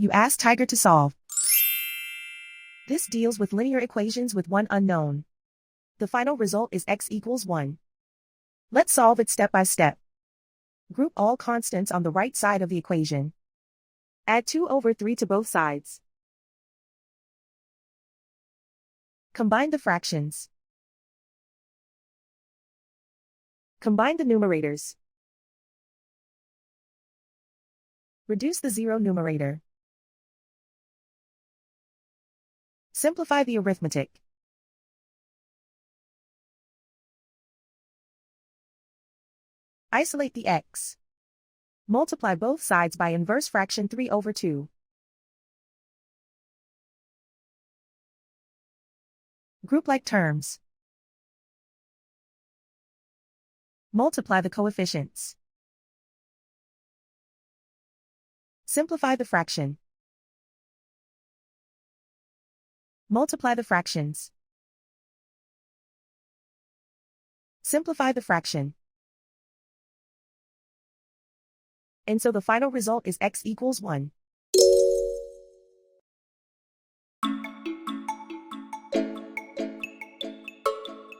You ask Tiger to solve. This deals with linear equations with one unknown. The final result is x equals 1. Let's solve it step by step. Group all constants on the right side of the equation. Add 2/3 to both sides. Combine the fractions. Combine the numerators. Reduce the zero numerator. Simplify the arithmetic. Isolate the x. Multiply both sides by inverse fraction 3/2. Group like terms. Multiply the coefficients. Simplify the fraction. Multiply the fractions. Simplify the fraction. And so the final result is x equals 1.